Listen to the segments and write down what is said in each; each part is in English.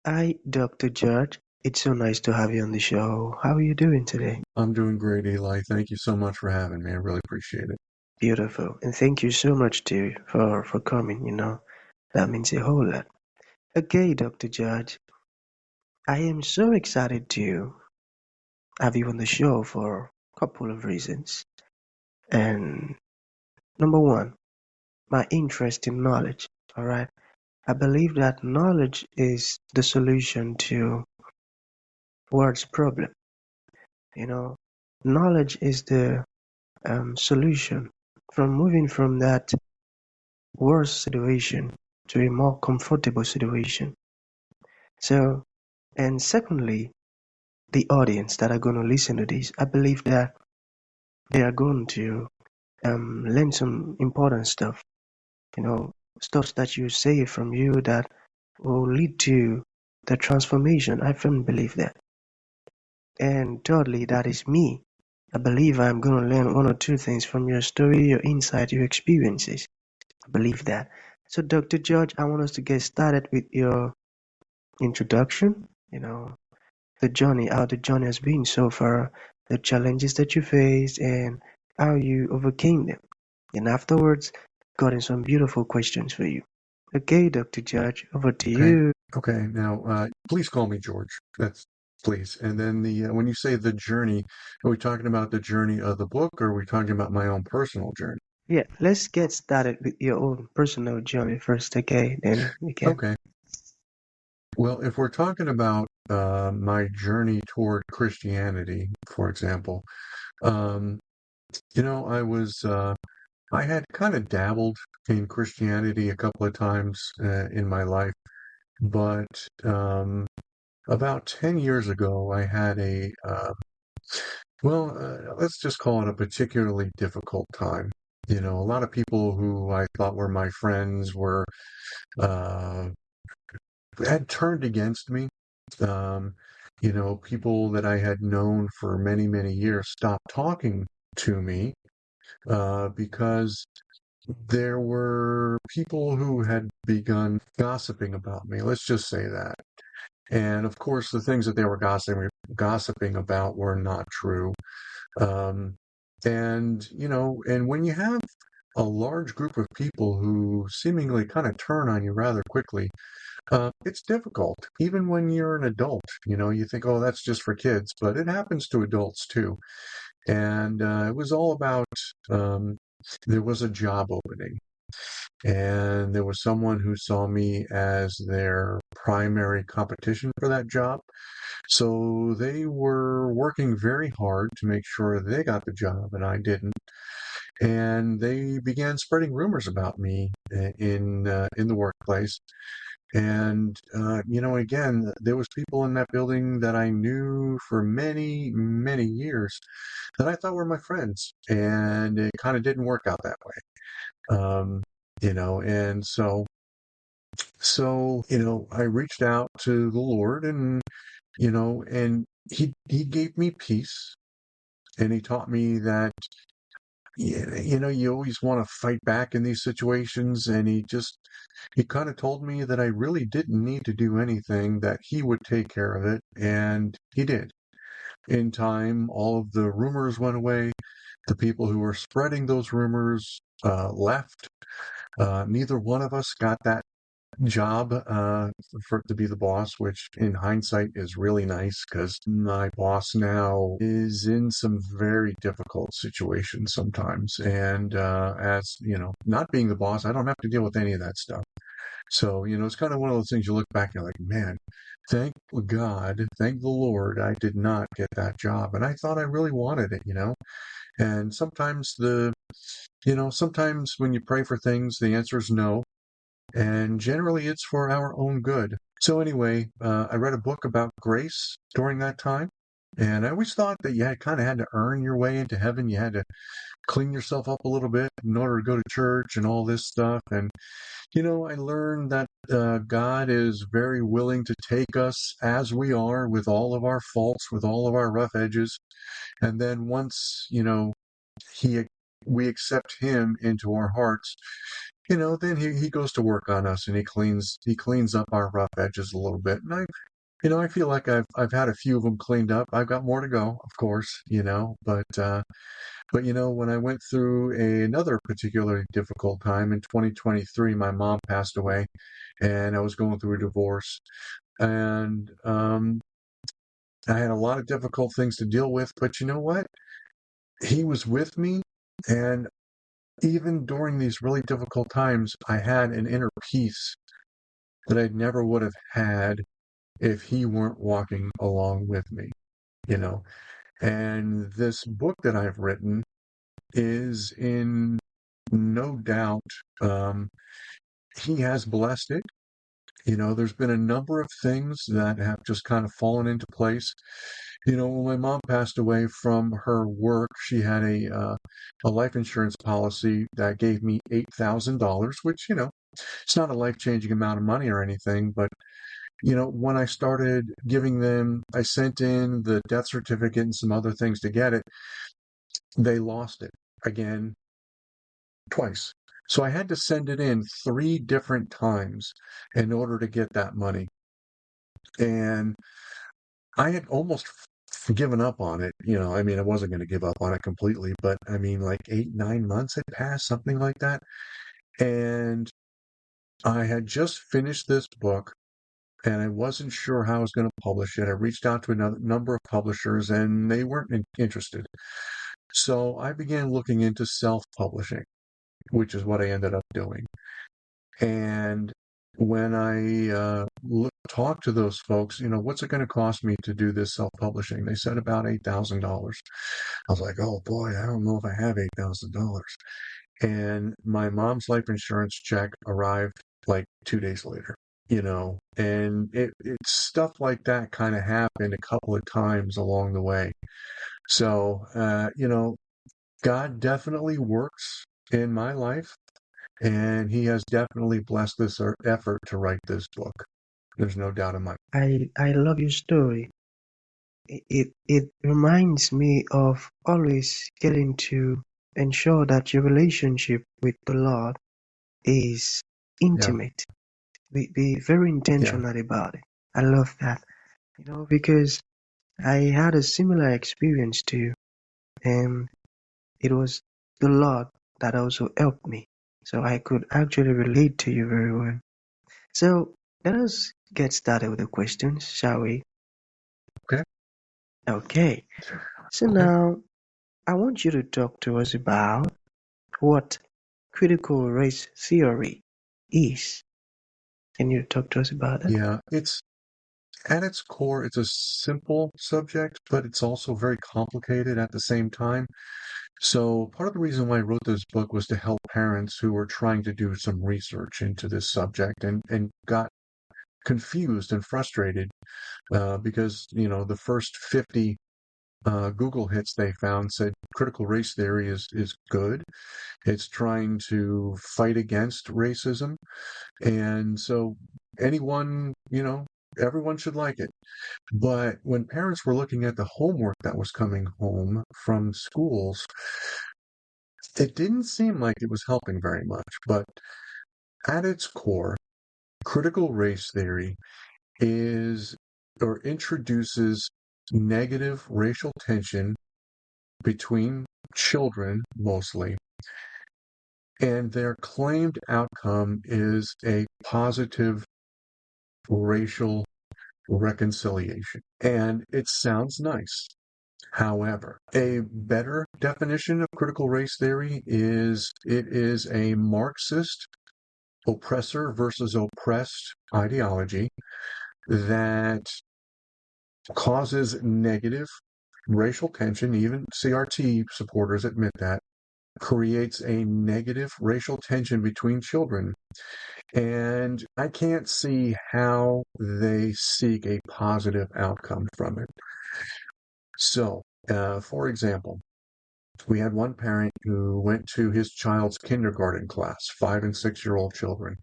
Hi, Dr. George. It's so nice to have you on the show. How are you doing today? I'm doing great, Eli. Thank you so much for having me. I really appreciate it. Beautiful. And thank you so much too for coming, That means a whole lot. Okay, Dr. George. I am so excited to have you on the show for a couple of reasons. And number one, my interest in knowledge. All right. I believe that knowledge is the solution to world's problem. You know, knowledge is the solution from moving from that worse situation to a more comfortable situation. So, and secondly, the audience that are going to listen to this, I believe that they are going to learn some important stuff, stuff that you say from you that will lead to the transformation. I firmly believe that. And thirdly, that is me. I believe I'm going to learn one or two things from your story, your insight, your experiences. I believe that. So, Dr. George, I want us to get started with your introduction, how the journey has been so far, the challenges that you faced, and how you overcame them. And afterwards, got in some beautiful questions for you. Okay, Dr. George, over to Okay. you. Okay. Now, please call me George. That's please. And then when you say the journey, are we talking about the journey of the book, or are we talking about my own personal journey? Yeah, let's get started with your own personal journey first, okay? Then we can. Okay. Well, if we're talking about my journey toward Christianity, for example, um, I had kind of dabbled in Christianity a couple of times in my life, but about 10 years ago, I had let's just call it a particularly difficult time. A lot of people who I thought were my friends uh, had turned against me. Um, People that I had known for many, many years stopped talking to me because there were people who had begun gossiping about me. Let's just say that. And of course, the things that they were gossiping about were not true. Um, and when you have a large group of people who seemingly kind of turn on you rather quickly, it's difficult. Even when you're an adult, you think, oh, that's just for kids, but it happens to adults too. And it was all about there was a job opening, and there was someone who saw me as their primary competition for that job. So they were working very hard to make sure they got the job and I didn't. And they began spreading rumors about me in the workplace. And again, there was people in that building that I knew for many, many years that I thought were my friends, and it kind of didn't work out that way. And so I reached out to the Lord, and he gave me peace, and he taught me that you always want to fight back in these situations, and he kind of told me that I really didn't need to do anything, that he would take care of it, and he did. In time, all of the rumors went away. The people who were spreading those rumors left. Neither one of us got that job to be the boss, which in hindsight is really nice because my boss now is in some very difficult situations sometimes. And as not being the boss, I don't have to deal with any of that stuff. So, it's kind of one of those things you look back and you're like, man, thank God, thank the Lord, I did not get that job. And I thought I really wanted it. And sometimes when you pray for things, the answer is no. And generally it's for our own good. So anyway, I read a book about grace during that time. And I always thought that you kind of had to earn your way into heaven. You had to clean yourself up a little bit in order to go to church and all this stuff. And I learned that God is very willing to take us as we are, with all of our faults, with all of our rough edges. And then once, he we accept him into our hearts, then he goes to work on us and he cleans up our rough edges a little bit. And I feel like I've had a few of them cleaned up. I've got more to go, of course, but when I went through another particularly difficult time in 2023, my mom passed away, and I was going through a divorce, and I had a lot of difficult things to deal with. But you know what? He was with me, and even during these really difficult times, I had an inner peace that I never would have had if he weren't walking along with me, you know. And this book that I've written is in no doubt, um, he has blessed it. There's been a number of things that have just kind of fallen into place. When my mom passed away from her work, she had a life insurance policy that gave me $8,000, which, it's not a life-changing amount of money or anything, but when I started giving them, I sent in the death certificate and some other things to get it, they lost it again, twice. So I had to send it in 3 different times in order to get that money. And I had almost given up on it. I wasn't going to give up on it completely, but like 8, 9 months had passed, something like that. And I had just finished this book and I wasn't sure how I was going to publish it. I reached out to a number of publishers and they weren't interested. So I began looking into self-publishing, which is what I ended up doing. And when I talked to those folks, what's it going to cost me to do this self-publishing? They said about $8,000. I was like, oh boy, I don't know if I have $8,000. And my mom's life insurance check arrived like 2 days later, and it's stuff like that kind of happened a couple of times along the way. So, God definitely works in my life. And he has definitely blessed this effort to write this book. There's no doubt in my mind. I love your story. It reminds me of always getting to ensure that your relationship with the Lord is yeah, intimate. Be very yeah, intentional about it. I love that. Because I had a similar experience too, and it was the Lord that also helped me. So I could actually relate to you very well. So let us get started with the questions, shall we? okay, Okay. So okay. now I want you to talk to us about what critical race theory is. Can you talk to us about that? Yeah, it's at its core, it's a simple subject, but it's also very complicated at the same time. So part of the reason why I wrote this book was to help parents who were trying to do some research into this subject and got confused and frustrated because, the first 50 Google hits they found said critical race theory is good. It's trying to fight against racism. And so anyone, everyone should like it. But when parents were looking at the homework that was coming home from schools, it didn't seem like it was helping very much. But at its core, critical race theory is or introduces negative racial tension between children mostly, and their claimed outcome is a positive racial reconciliation. And it sounds nice. However, a better definition of critical race theory is it is a Marxist oppressor versus oppressed ideology that causes negative racial tension. Even CRT supporters admit that creates a negative racial tension between children. And I can't see how they seek a positive outcome from it. So, for example, we had one parent who went to his child's kindergarten class, 5 and 6-year-old children,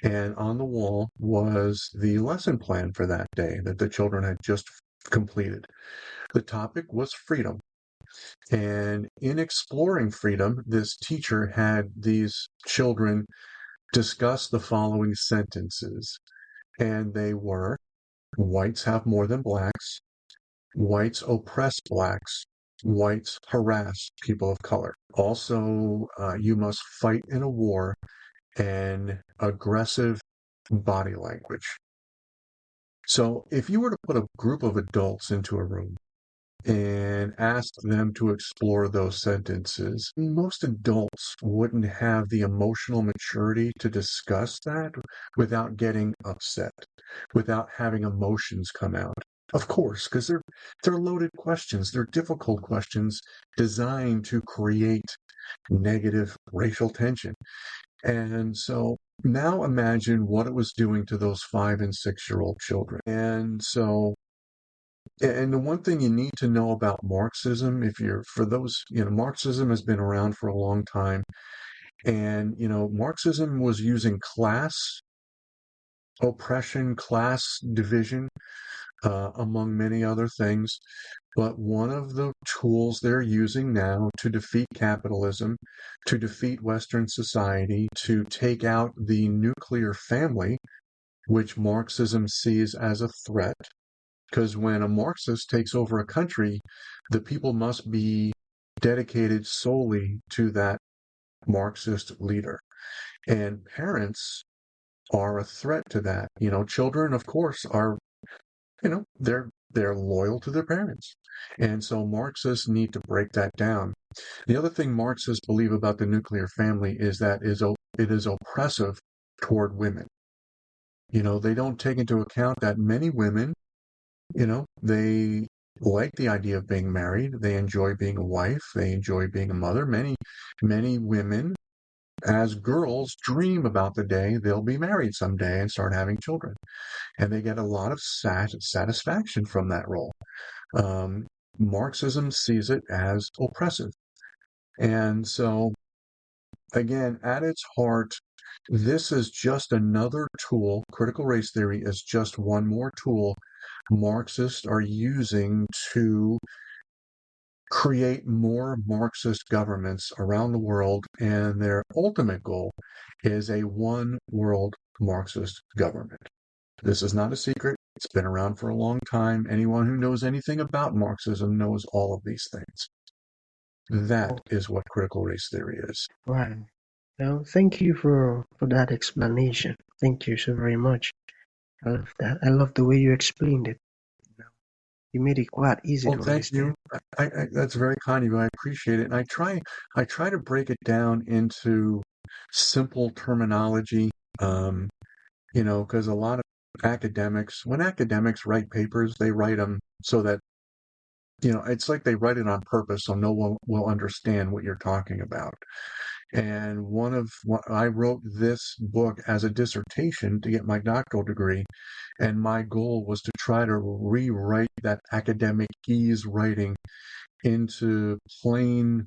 and on the wall was the lesson plan for that day that the children had just completed. The topic was freedom. And in exploring freedom, this teacher had these children discuss the following sentences. And they were, whites have more than blacks, whites oppress blacks, whites harass people of color. Also, you must fight in a war, and aggressive body language. So if you were to put a group of adults into a room and ask them to explore those sentences, most adults wouldn't have the emotional maturity to discuss that without getting upset, without having emotions come out. Of course, because they're loaded questions. They're difficult questions designed to create negative racial tension. And so now imagine what it was doing to those 5 and 6-year-old children. And the one thing you need to know about Marxism, Marxism has been around for a long time. And, Marxism was using class oppression, class division, among many other things. But one of the tools they're using now to defeat capitalism, to defeat Western society, to take out the nuclear family, which Marxism sees as a threat, because when a Marxist takes over a country, the people must be dedicated solely to that Marxist leader. And parents are a threat to that. Children, of course, are, they're loyal to their parents. And so Marxists need to break that down. The other thing Marxists believe about the nuclear family is that it is oppressive toward women. They don't take into account that many women, they like the idea of being married. They enjoy being a wife. They enjoy being a mother. Many, many women, as girls, dream about the day they'll be married someday and start having children. And they get a lot of satisfaction from that role. Marxism sees it as oppressive. And so, again, at its heart, this is just another tool. Critical race theory is just one more tool Marxists are using to create more Marxist governments around the world, and their ultimate goal is a one world Marxist government. This is not a secret. It's been around for a long time. Anyone who knows anything about Marxism knows all of these things. That is what critical race theory is. Right. Well, thank you for that explanation. Thank you so very much. I love that. I love the way you explained it. You made it quite easy Well, to thank you. understand. That's very kind of you. I appreciate it. And I try to break it down into simple terminology. Because a lot of when academics write papers, they write them so that, it's like they write it on purpose so no one will understand what you're talking about. And I wrote this book as a dissertation to get my doctoral degree. And my goal was to try to rewrite that academic-ese writing into plain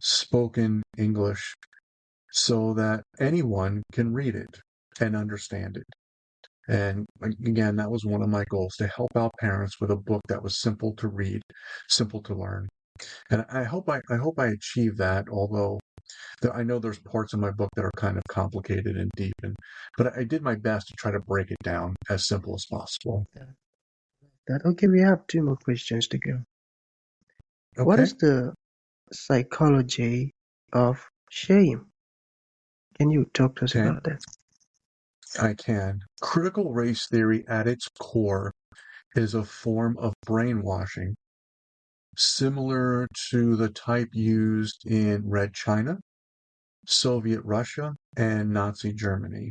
spoken English so that anyone can read it and understand it. And again, that was one of my goals, to help out parents with a book that was simple to read, simple to learn. And I hope I achieve that, although I know there's parts of my book that are kind of complicated and deep, but I did my best to try to break it down as simple as possible. Okay, we have two more questions to go. What Okay? is the psychology of shame? Can you talk to us Okay, about that? I can. Critical race theory at its core is a form of brainwashing similar to the type used in Red China, Soviet Russia, and Nazi Germany.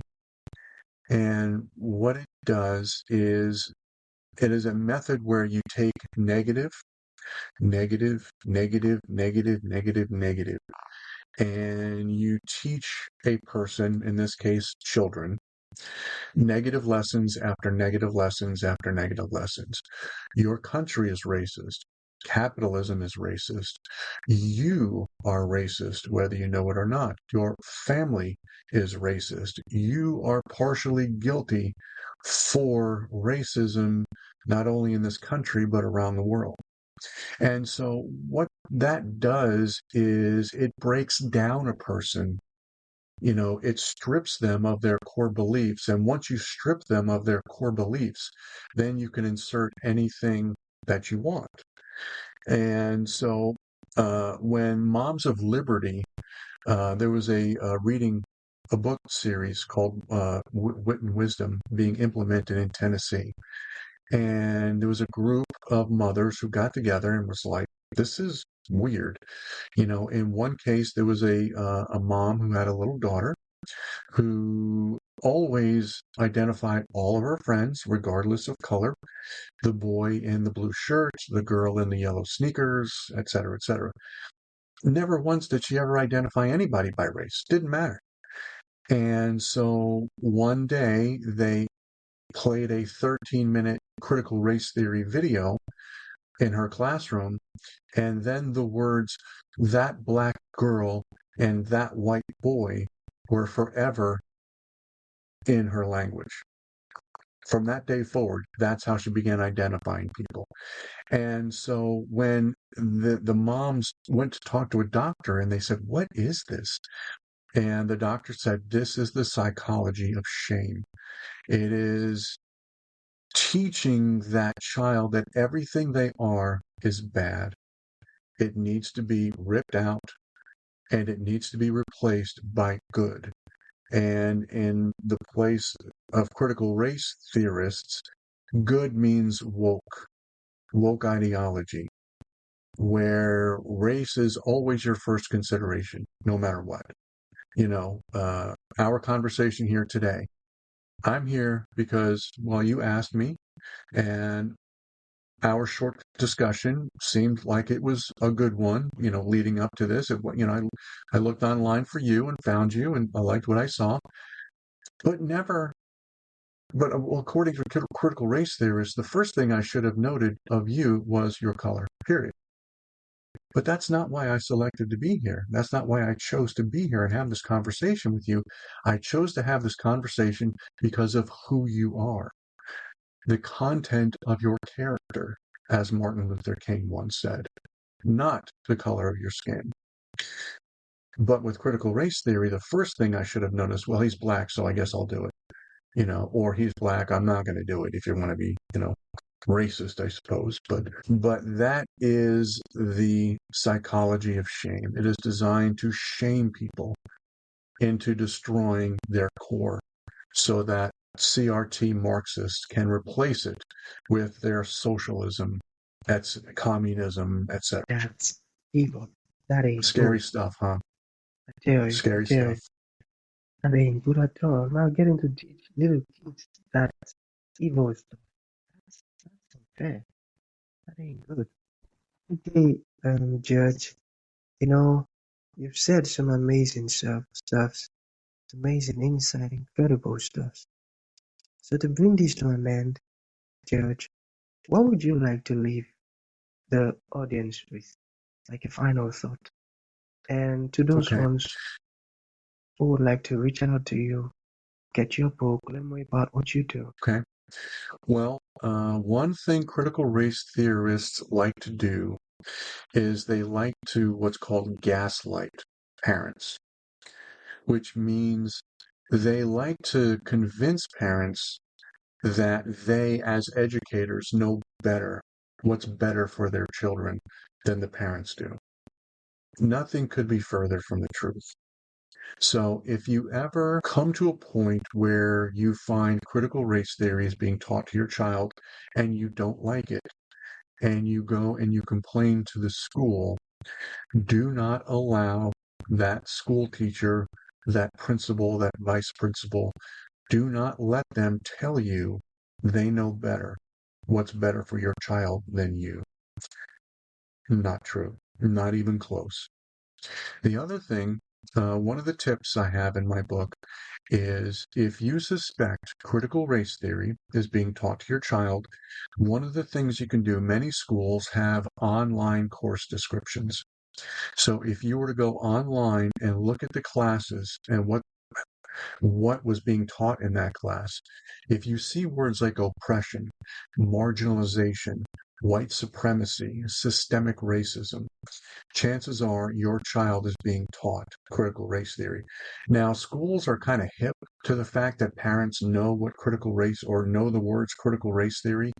And what it does is it is a method where you take negative, negative, negative, negative, negative, negative, and you teach a person, in this case, children, negative lessons after negative lessons after negative lessons. Your country is racist. Capitalism is racist. You are racist, whether you know it or not. Your family is racist. You are partially guilty for racism, not only in this country, but around the world. And so what that does is it breaks down a person It strips them of their core beliefs. And once you strip them of their core beliefs, then you can insert anything that you want. And so when Moms of Liberty, there was reading a book series called Wit and Wisdom being implemented in Tennessee. And there was a group of mothers who got together and was like, this is weird. In one case, there was a mom who had a little daughter who always identified all of her friends, regardless of color. The boy in the blue shirt, the girl in the yellow sneakers, etc., etc. Never once did she ever identify anybody by race. Didn't matter. And so one day they played a 13-minute critical race theory video in her classroom, and then the words, that black girl and that white boy, were forever in her language. From that day forward, that's how she began identifying people. And so when the moms went to talk to a doctor and they said, what is this? And the doctor said, this is the psychology of shame. It is teaching that child that everything they are is bad. It needs to be ripped out and it needs to be replaced by good. And in the place of critical race theorists, good means woke ideology, where race is always your first consideration, no matter what. Our conversation here today, I'm here because, well, you asked me, and our short discussion seemed like it was a good one, leading up to this. I looked online for you and found you, and I liked what I saw. But according to critical race theorists, the first thing I should have noted of you was your color, period. But that's not why I selected to be here. That's not why I chose to be here and have this conversation with you. I chose to have this conversation because of who you are. The content of your character, as Martin Luther King once said, not the color of your skin. But with critical race theory, the first thing I should have noticed, well, he's black, so I guess I'll do it. Or he's black, I'm not going to do it if you want to be, racist, I suppose. But that is the psychology of shame. It is designed to shame people into destroying their core so that CRT Marxists can replace it with their socialism, communism, etc. That's evil. That ain't Scary good. stuff, huh? I tell you, Scary stuff. that ain't good at all. Now get into teach little kids that evil stuff. That's unfair. That ain't good. Okay, Judge, you've said some amazing stuff, amazing insight, incredible stuff. So to bring this to an end, Judge, what would you like to leave the audience with, like a final thought? And to those Okay. ones who would like to reach out to you, get your book, learn more about what you do. Okay. Well, one thing critical race theorists like to do is they like to what's called gaslight parents, which means they like to convince parents that they, as educators, know better what's better for their children than the parents do. Nothing could be further from the truth. So if you ever come to a point where you find critical race theories being taught to your child and you don't like it, and you go and you complain to the school, do not allow that school teacher, that principal, that vice principal, do not let them tell you they know better, what's better for your child than you. Not true. Not even close. The other thing, one of the tips I have in my book is if you suspect critical race theory is being taught to your child, one of the things you can do, many schools have online course descriptions. So if you were to go online and look at the classes and what was being taught in that class, if you see words like oppression, marginalization, white supremacy, systemic racism, chances are your child is being taught critical race theory. Now, schools are kind of hip to the fact that parents know what critical race or know the words critical race theory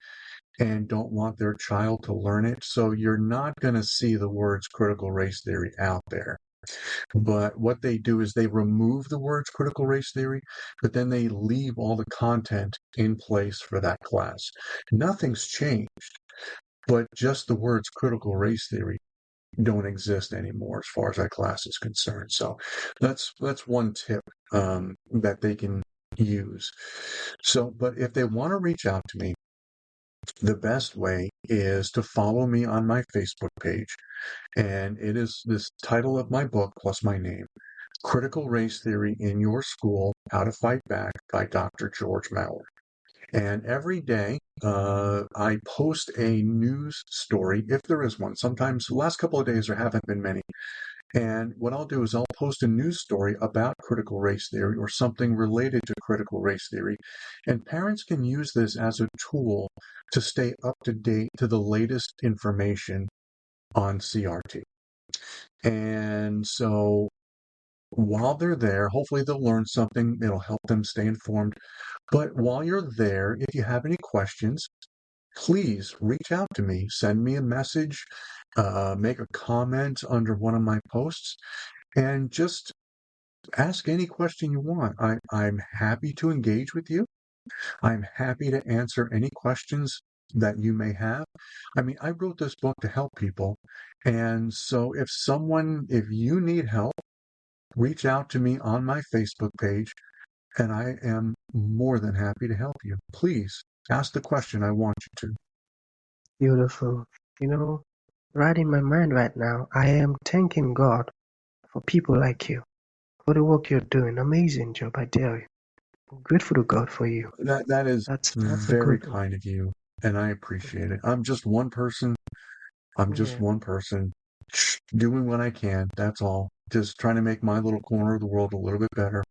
and don't want their child to learn it. So you're not going to see the words critical race theory out there. But what they do is they remove the words critical race theory, but then they leave all the content in place for that class. Nothing's changed, but just the words critical race theory don't exist anymore as far as that class is concerned. So that's one tip that they can use. So, but if they want to reach out to me, the best way is to follow me on my Facebook page. And it is this title of my book plus my name, Critical Race Theory in Your School, How to Fight Back by Dr. George Maurer. And every day I post a news story, if there is one. Sometimes the last couple of days there haven't been many. And what I'll do is I'll post a news story about critical race theory or something related to critical race theory. And parents can use this as a tool to stay up to date to the latest information on CRT. And so while they're there, hopefully they'll learn something. It'll help them stay informed. But while you're there, if you have any questions, please reach out to me. Send me a message, make a comment under one of my posts, and just ask any question you want. I'm happy to engage with you. I'm happy to answer any questions that you may have. I mean, I wrote this book to help people. And so if you need help, reach out to me on my Facebook page, and I am more than happy to help you. Please ask the question I want you to. Beautiful. You know, right in my mind right now, I am thanking God for people like you, for the work you're doing. Amazing job, I tell you. I'm grateful to God for you. That is That's a very good one. kind of you, and I appreciate it. I'm just one person. I'm just Yeah, one person doing what I can. That's all. Just trying to make my little corner of the world a little bit better.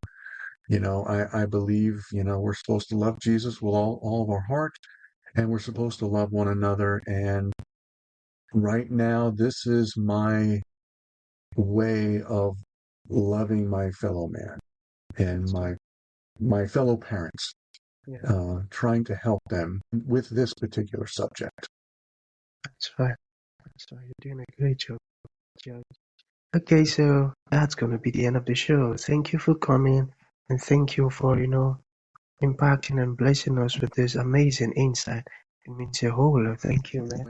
I believe, we're supposed to love Jesus with all of our heart, and we're supposed to love one another. And right now, this is my way of loving my fellow man and that's my fellow parents, yeah, trying to help them with this particular subject. that's right. That's right. You're doing a great job, Judge. Okay, so that's gonna be the end of the show. Thank you for coming, and thank you for impacting and blessing us with this amazing insight. It means a whole lot. Thank you, man.